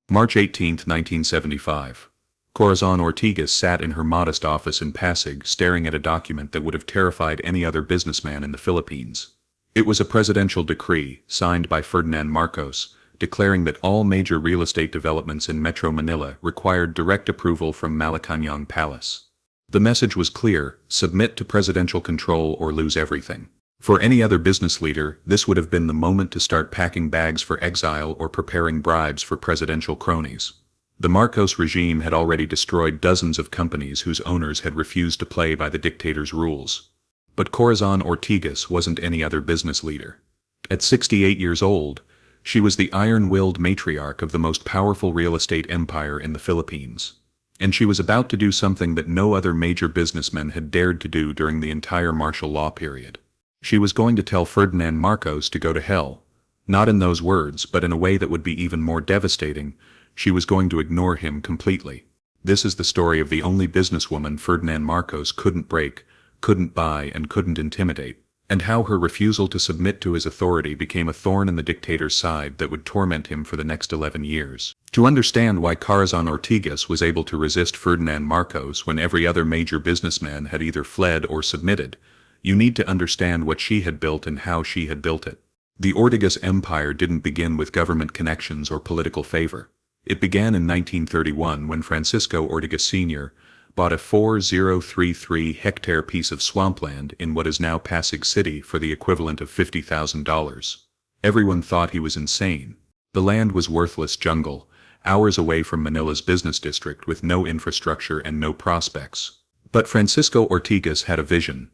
March 18, 1975. Corazon Ortigas sat in her modest office in Pasig staring at a document that would have terrified any other businessman in the Philippines. It was a presidential decree, signed by Ferdinand Marcos, declaring that all major real estate developments in Metro Manila required direct approval from Malacañang Palace. The message was clear: submit to presidential control or lose everything. For any other business leader, this would have been the moment to start packing bags for exile or preparing bribes for presidential cronies. The Marcos regime had already destroyed dozens of companies whose owners had refused to play by the dictator's rules. But Corazon Ortigas wasn't any other business leader. At 68 years old, she was the iron-willed matriarch of the most powerful real estate empire in the Philippines. And she was about to do something that no other major businessman had dared to do during the entire martial law period. She was going to tell Ferdinand Marcos to go to hell. Not in those words, but in a way that would be even more devastating. She was going to ignore him completely. This is the story of the only businesswoman Ferdinand Marcos couldn't break, couldn't buy, and couldn't intimidate, and how her refusal to submit to his authority became a thorn in the dictator's side that would torment him for the next 11 years. To understand why Corazon Ortigas was able to resist Ferdinand Marcos when every other major businessman had either fled or submitted, you need to understand what she had built and how she had built it. The Ortigas empire didn't begin with government connections or political favor. It began in 1931 when Francisco Ortigas Sr. bought a 4,033-hectare piece of swampland in what is now Pasig City for the equivalent of $50,000. Everyone thought he was insane. The land was worthless jungle, hours away from Manila's business district with no infrastructure and no prospects. But Francisco Ortigas had a vision.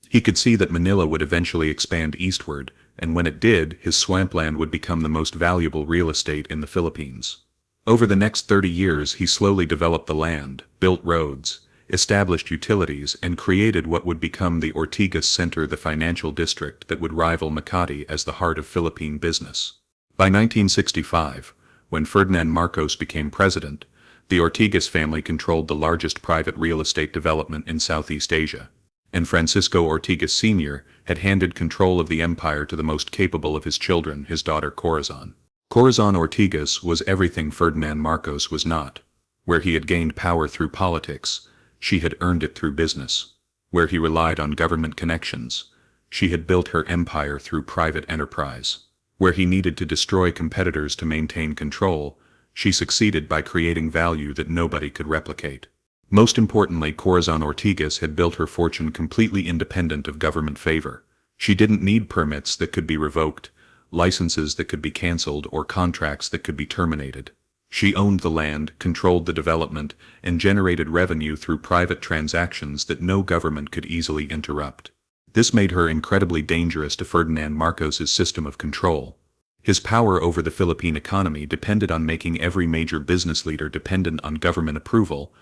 He could see that Manila would eventually expand eastward, and when it did, his swampland would become the most valuable real estate in the Philippines. Over the next 30 years he slowly developed the land, built roads, established utilities, and created what would become the Ortigas Center, the financial district that would rival Makati as the heart of Philippine business. By 1965, when Ferdinand Marcos became president, the Ortigas family controlled the largest private real estate development in Southeast Asia, and Francisco Ortigas Sr. had handed control of the empire to the most capable of his children, his daughter Corazon. Corazon Ortigas was everything Ferdinand Marcos was not. Where he had gained power through politics, she had earned it through business. Where he relied on government connections, she had built her empire through private enterprise. Where he needed to destroy competitors to maintain control, she succeeded by creating value that nobody could replicate. Most importantly, Corazon Ortigas had built her fortune completely independent of government favor. She didn't need permits that could be revoked, licenses that could be cancelled, or contracts that could be terminated. She owned the land, controlled the development, and generated revenue through private transactions that no government could easily interrupt. This made her incredibly dangerous to Ferdinand Marcos's system of control. His power over the Philippine economy depended on making every major business leader dependent on government approval,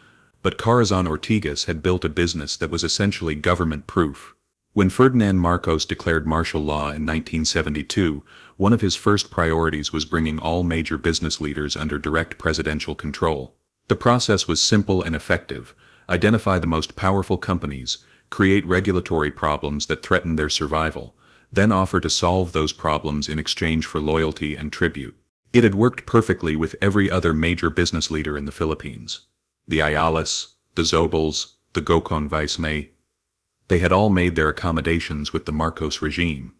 but Corazon Ortigas had built a business that was essentially government-proof. When Ferdinand Marcos declared martial law in 1972, one of his first priorities was bringing all major business leaders under direct presidential control. The process was simple and effective: identify the most powerful companies, create regulatory problems that threaten their survival, then offer to solve those problems in exchange for loyalty and tribute. It had worked perfectly with every other major business leader in the Philippines. The Ayalas, the Zobels, the Gocon Vice-May. They had all made their accommodations with the Marcos regime.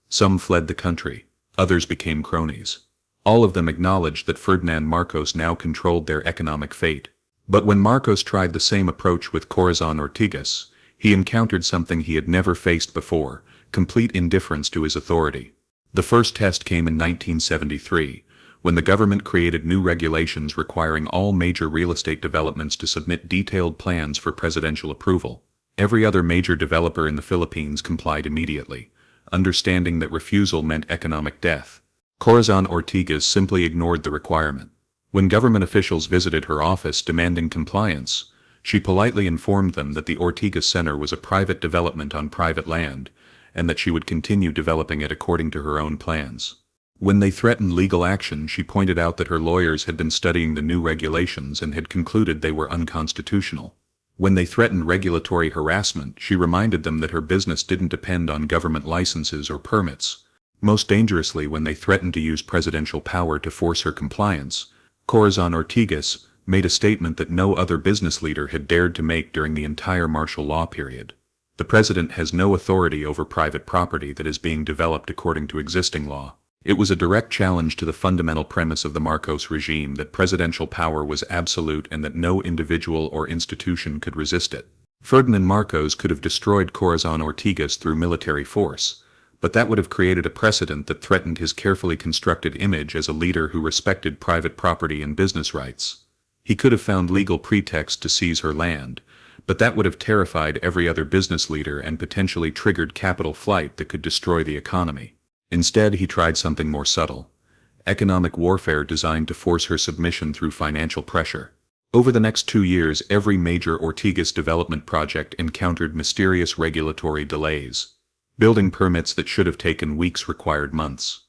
Some fled the country, others became cronies. All of them acknowledged that Ferdinand Marcos now controlled their economic fate. But when Marcos tried the same approach with Corazon Ortigas, he encountered something he had never faced before: complete indifference to his authority. The first test came in 1973, when the government created new regulations requiring all major real estate developments to submit detailed plans for presidential approval. Every other major developer in the Philippines complied immediately, understanding that refusal meant economic death. Corazon Ortigas simply ignored the requirement. When government officials visited her office demanding compliance, she politely informed them that the Ortigas Center was a private development on private land, and that she would continue developing it according to her own plans. When they threatened legal action, she pointed out that her lawyers had been studying the new regulations and had concluded they were unconstitutional. When they threatened regulatory harassment, she reminded them that her business didn't depend on government licenses or permits. Most dangerously, when they threatened to use presidential power to force her compliance, Corazon Ortigas made a statement that no other business leader had dared to make during the entire martial law period. The president has no authority over private property that is being developed according to existing law. It was a direct challenge to the fundamental premise of the Marcos regime that presidential power was absolute and that no individual or institution could resist it. Ferdinand Marcos could have destroyed Corazon Ortigas through military force, but that would have created a precedent that threatened his carefully constructed image as a leader who respected private property and business rights. He could have found legal pretext to seize her land, but that would have terrified every other business leader and potentially triggered capital flight that could destroy the economy. Instead, he tried something more subtle: economic warfare designed to force her submission through financial pressure. Over the next 2 years, every major Ortigas development project encountered mysterious regulatory delays. Building permits that should have taken weeks required months.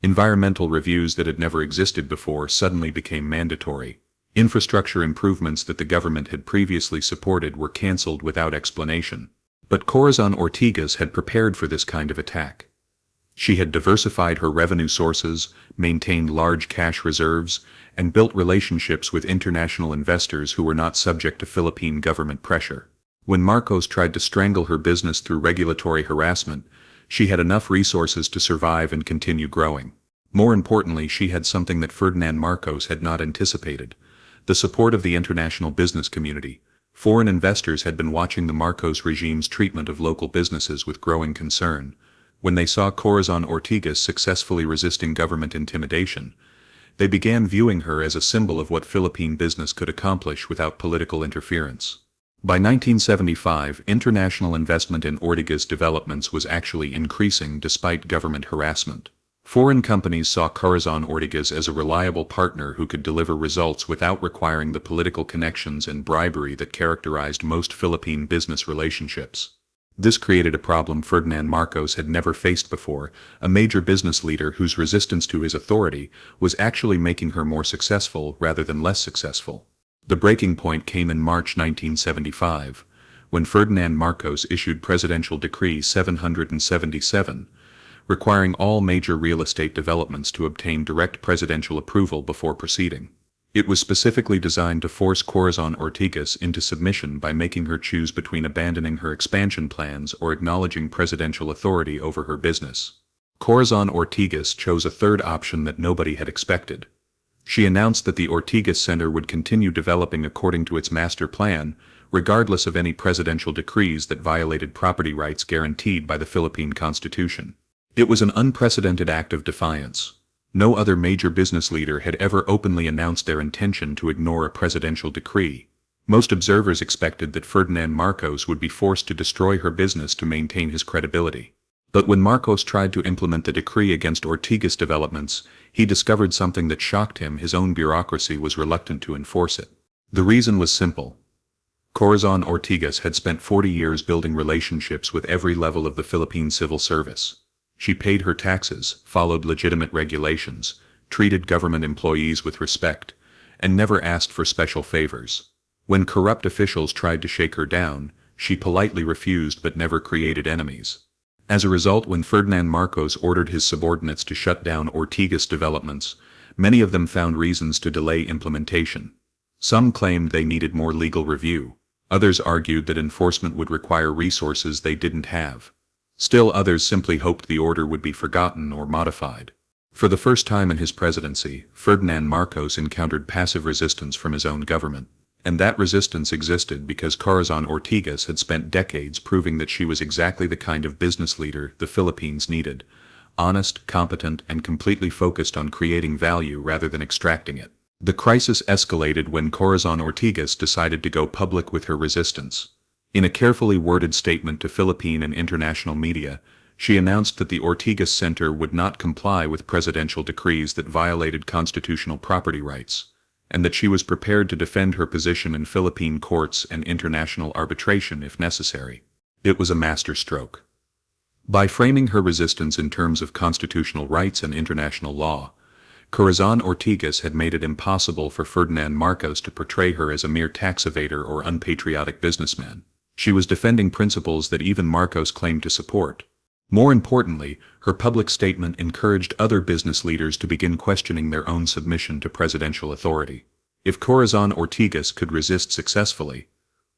Environmental reviews that had never existed before suddenly became mandatory. Infrastructure improvements that the government had previously supported were cancelled without explanation. But Corazon Ortigas had prepared for this kind of attack. She had diversified her revenue sources, maintained large cash reserves, and built relationships with international investors who were not subject to Philippine government pressure. When Marcos tried to strangle her business through regulatory harassment, she had enough resources to survive and continue growing. More importantly, she had something that Ferdinand Marcos had not anticipated: the support of the international business community. Foreign investors had been watching the Marcos regime's treatment of local businesses with growing concern. When they saw Corazon Ortigas successfully resisting government intimidation, they began viewing her as a symbol of what Philippine business could accomplish without political interference. By 1975, international investment in Ortigas developments was actually increasing despite government harassment. Foreign companies saw Corazon Ortigas as a reliable partner who could deliver results without requiring the political connections and bribery that characterized most Philippine business relationships. This created a problem Ferdinand Marcos had never faced before: a major business leader whose resistance to his authority was actually making her more successful rather than less successful. The breaking point came in March 1975, when Ferdinand Marcos issued Presidential Decree 777, requiring all major real estate developments to obtain direct presidential approval before proceeding. It was specifically designed to force Corazon Ortigas into submission by making her choose between abandoning her expansion plans or acknowledging presidential authority over her business. Corazon Ortigas chose a third option that nobody had expected. She announced that the Ortigas Center would continue developing according to its master plan, regardless of any presidential decrees that violated property rights guaranteed by the Philippine Constitution. It was an unprecedented act of defiance. No other major business leader had ever openly announced their intention to ignore a presidential decree. Most observers expected that Ferdinand Marcos would be forced to destroy her business to maintain his credibility. But when Marcos tried to implement the decree against Ortigas developments, he discovered something that shocked him: his own bureaucracy was reluctant to enforce it. The reason was simple. Corazon Ortigas had spent 40 years building relationships with every level of the Philippine civil service. She paid her taxes, followed legitimate regulations, treated government employees with respect, and never asked for special favors. When corrupt officials tried to shake her down, she politely refused but never created enemies. As a result, when Ferdinand Marcos ordered his subordinates to shut down Ortigas developments, many of them found reasons to delay implementation. Some claimed they needed more legal review. Others argued that enforcement would require resources they didn't have. Still others simply hoped the order would be forgotten or modified. For the first time in his presidency, Ferdinand Marcos encountered passive resistance from his own government. And that resistance existed because Corazon Ortigas had spent decades proving that she was exactly the kind of business leader the Philippines needed: honest, competent, and completely focused on creating value rather than extracting it. The crisis escalated when Corazon Ortigas decided to go public with her resistance. In a carefully worded statement to Philippine and international media, she announced that the Ortigas Center would not comply with presidential decrees that violated constitutional property rights, and that she was prepared to defend her position in Philippine courts and international arbitration if necessary. It was a masterstroke. By framing her resistance in terms of constitutional rights and international law, Corazon Ortigas had made it impossible for Ferdinand Marcos to portray her as a mere tax evader or unpatriotic businessman. She was defending principles that even Marcos claimed to support. More importantly, her public statement encouraged other business leaders to begin questioning their own submission to presidential authority. If Corazon Ortigas could resist successfully,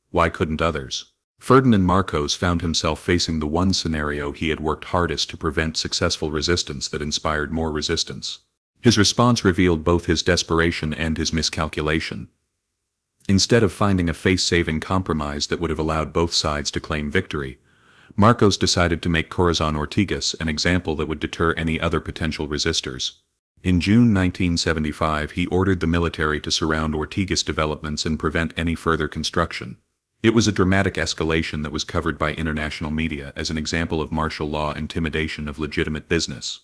why couldn't others? Ferdinand Marcos found himself facing the one scenario he had worked hardest to prevent: successful resistance that inspired more resistance. His response revealed both his desperation and his miscalculation. Instead of finding a face-saving compromise that would have allowed both sides to claim victory, Marcos decided to make Corazon Ortigas an example that would deter any other potential resistors. In June 1975, he ordered the military to surround Ortigas developments and prevent any further construction. It was a dramatic escalation that was covered by international media as an example of martial law intimidation of legitimate business.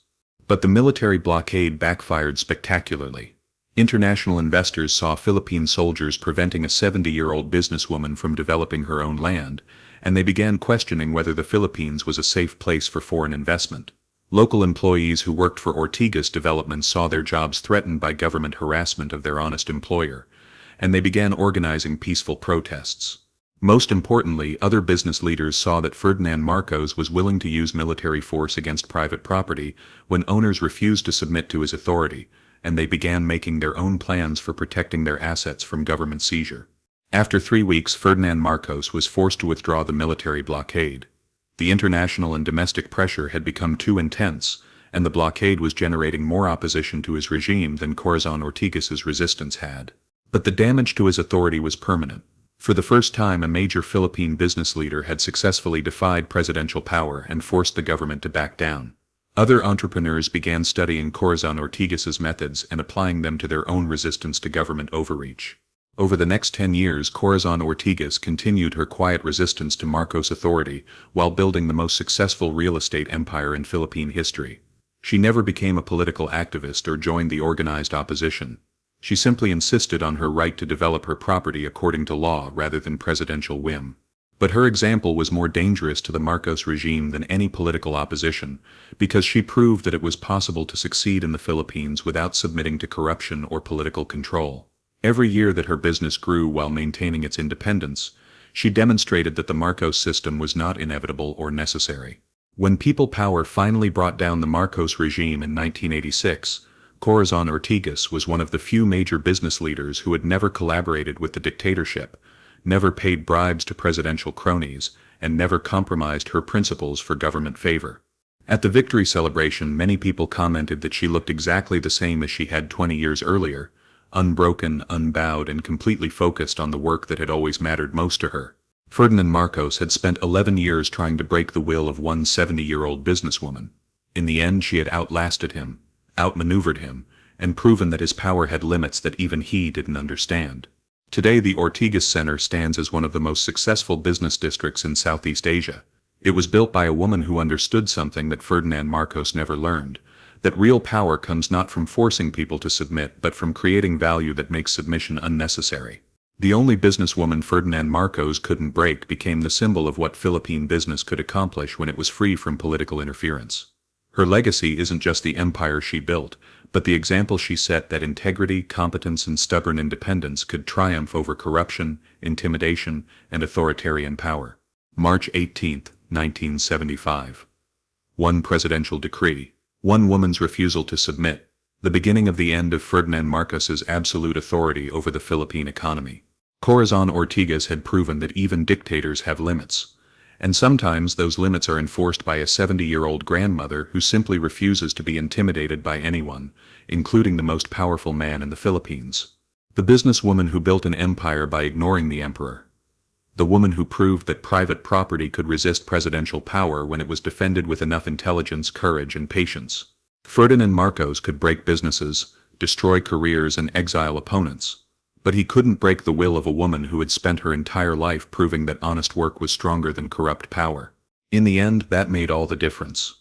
But the military blockade backfired spectacularly. International investors saw Philippine soldiers preventing a 70-year-old businesswoman from developing her own land, and they began questioning whether the Philippines was a safe place for foreign investment. Local employees who worked for Ortigas developments saw their jobs threatened by government harassment of their honest employer, and they began organizing peaceful protests. Most importantly, other business leaders saw that Ferdinand Marcos was willing to use military force against private property when owners refused to submit to his authority, and they began making their own plans for protecting their assets from government seizure. After 3 weeks, Ferdinand Marcos was forced to withdraw the military blockade. The international and domestic pressure had become too intense, and the blockade was generating more opposition to his regime than Corazon Ortigas's resistance had. But the damage to his authority was permanent. For the first time, a major Philippine business leader had successfully defied presidential power and forced the government to back down. Other entrepreneurs began studying Corazon Ortigas's methods and applying them to their own resistance to government overreach. Over the next 10 years, Corazon Ortigas continued her quiet resistance to Marcos' authority while building the most successful real estate empire in Philippine history. She never became a political activist or joined the organized opposition. She simply insisted on her right to develop her property according to law rather than presidential whim. But her example was more dangerous to the Marcos regime than any political opposition, because she proved that it was possible to succeed in the Philippines without submitting to corruption or political control. Every year that her business grew while maintaining its independence, she demonstrated that the Marcos system was not inevitable or necessary. When people power finally brought down the Marcos regime in 1986, Corazon Ortigas was one of the few major business leaders who had never collaborated with the dictatorship, never paid bribes to presidential cronies, and never compromised her principles for government favor. At the victory celebration, many people commented that she looked exactly the same as she had 20 years earlier, unbroken, unbowed, and completely focused on the work that had always mattered most to her. Ferdinand Marcos had spent 11 years trying to break the will of one 70-year-old businesswoman. In the end, she had outlasted him, outmaneuvered him, and proven that his power had limits that even he didn't understand. Today, the Ortigas Center stands as one of the most successful business districts in Southeast Asia. It was built by a woman who understood something that Ferdinand Marcos never learned: that real power comes not from forcing people to submit but from creating value that makes submission unnecessary. The only businesswoman Ferdinand Marcos couldn't break became the symbol of what Philippine business could accomplish when it was free from political interference. Her legacy isn't just the empire she built, but the example she set that integrity, competence, and stubborn independence could triumph over corruption, intimidation, and authoritarian power. March 18, 1975. One presidential decree. One woman's refusal to submit. The beginning of the end of Ferdinand Marcos's absolute authority over the Philippine economy. Corazon Ortigas had proven that even dictators have limits. And sometimes those limits are enforced by a 70-year-old grandmother who simply refuses to be intimidated by anyone, including the most powerful man in the Philippines. The businesswoman who built an empire by ignoring the emperor. The woman who proved that private property could resist presidential power when it was defended with enough intelligence, courage, and patience. Ferdinand Marcos could break businesses, destroy careers, and exile opponents. But he couldn't break the will of a woman who had spent her entire life proving that honest work was stronger than corrupt power. In the end, that made all the difference.